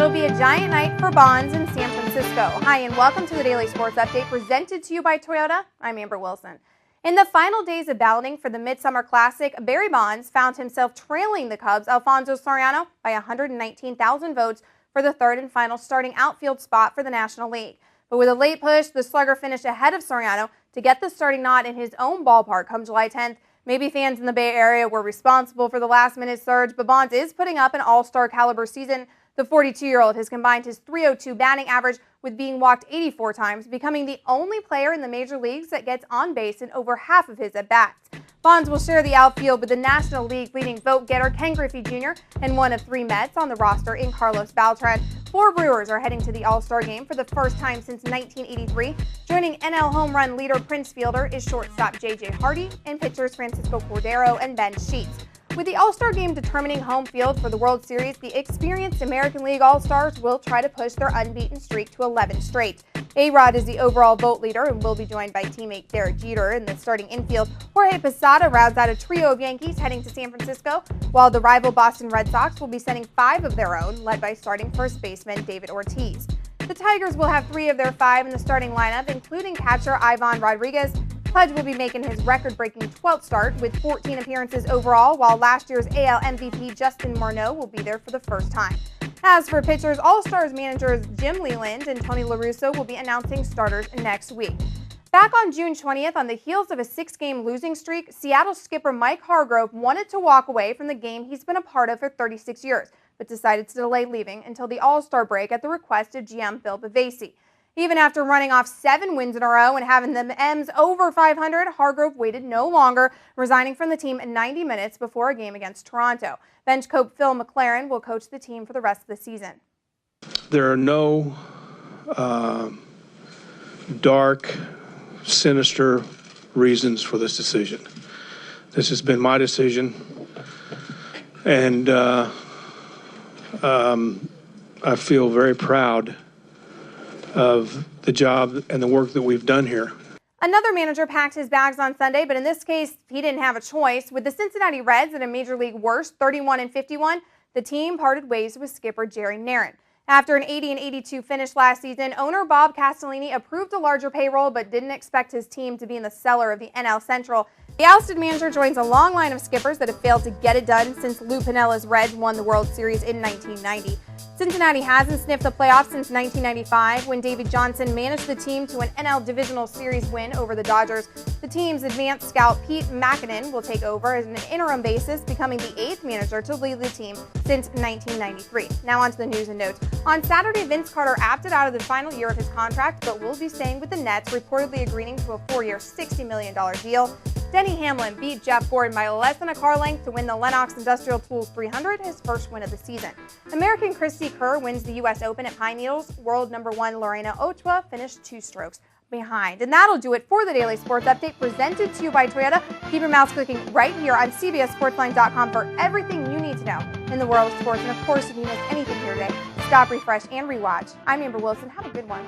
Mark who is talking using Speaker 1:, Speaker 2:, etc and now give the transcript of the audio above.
Speaker 1: It'll be a giant night for Bonds in San Francisco. Hi, and welcome to the Daily Sports Update presented to you by Toyota. I'm Amber Wilson. In the final days of balloting for the Midsummer Classic, Barry Bonds found himself trailing the Cubs' Alfonso Soriano by 119,000 votes for the third and final starting outfield spot for the National League. But with a late push, the slugger finished ahead of Soriano to get the starting nod in his own ballpark come July 10th. Maybe fans in the Bay Area were responsible for the last-minute surge, but Bonds is putting up an all-star caliber season. The 42-year-old has combined his .302 batting average with being walked 84 times, becoming the only player in the major leagues that gets on base in over half of his at-bats. Bonds will share the outfield with the National League leading vote-getter Ken Griffey Jr. and one of three Mets on the roster in Carlos Beltran. 4 Brewers are heading to the All-Star game for the first time since 1983. Joining NL home run leader Prince Fielder is shortstop J.J. Hardy and pitchers Francisco Cordero and Ben Sheets. With the All-Star game determining home field for the World Series, the experienced American League All-Stars will try to push their unbeaten streak to 11 straight. A-Rod is the overall vote leader and will be joined by teammate Derek Jeter in the starting infield. Jorge Posada rounds out a trio of Yankees heading to San Francisco, while the rival Boston Red Sox will be sending 5 of their own, led by starting first baseman David Ortiz. The Tigers will have 3 of their 5 in the starting lineup, including catcher Ivan Rodriguez. Pudge will be making his record-breaking 12th start with 14 appearances overall, while last year's AL MVP Justin Morneau will be there for the first time. As for pitchers, All-Stars managers Jim Leyland and Tony La Russa will be announcing starters next week. Back on June 20th, on the heels of a 6-game losing streak, Seattle skipper Mike Hargrove wanted to walk away from the game he's been a part of for 36 years, but decided to delay leaving until the All-Star break at the request of GM Bill Bavasi. Even after running off 7 wins in a row and having the M's over 500, Hargrove waited no longer, resigning from the team 90 minutes before a game against Toronto. Bench coach Phil McLaren will coach the team for the rest of the season.
Speaker 2: There are no dark, sinister reasons for this decision. This has been my decision, and I feel very proud of the job and the work that we've done here.
Speaker 1: Another manager packed his bags on Sunday, but in this case, he didn't have a choice. With the Cincinnati Reds at a Major League worst 31-51, the team parted ways with skipper Jerry Narron. After an 80-82 finish last season, owner Bob Castellini approved a larger payroll but didn't expect his team to be in the cellar of the NL Central. The ousted manager joins a long line of skippers that have failed to get it done since Lou Piniella's Reds won the World Series in 1990. Cincinnati hasn't sniffed the playoffs since 1995 when David Johnson managed the team to an NL Divisional Series win over the Dodgers. The team's advanced scout Pete Mackinnon will take over as an interim basis, becoming the 8th manager to lead the team since 1993. Now on to the news and notes. On Saturday, Vince Carter opted out of the final year of his contract, but will be staying with the Nets, reportedly agreeing to a 4-year, $60 million deal. Denny Hamlin beat Jeff Gordon by less than a car length to win the Lennox Industrial Tools 300, his first win of the season. American Christy Kerr wins the U.S. Open at Pine Needles. World number 1 Lorena Ochoa finished 2 strokes behind. And that'll do it for the Daily Sports Update presented to you by Toyota. Keep your mouse clicking right here on CBSSportsline.com for everything you need to know in the world of sports. And of course, if you missed anything here today, stop, refresh, and rewatch. I'm Amber Wilson. Have a good one.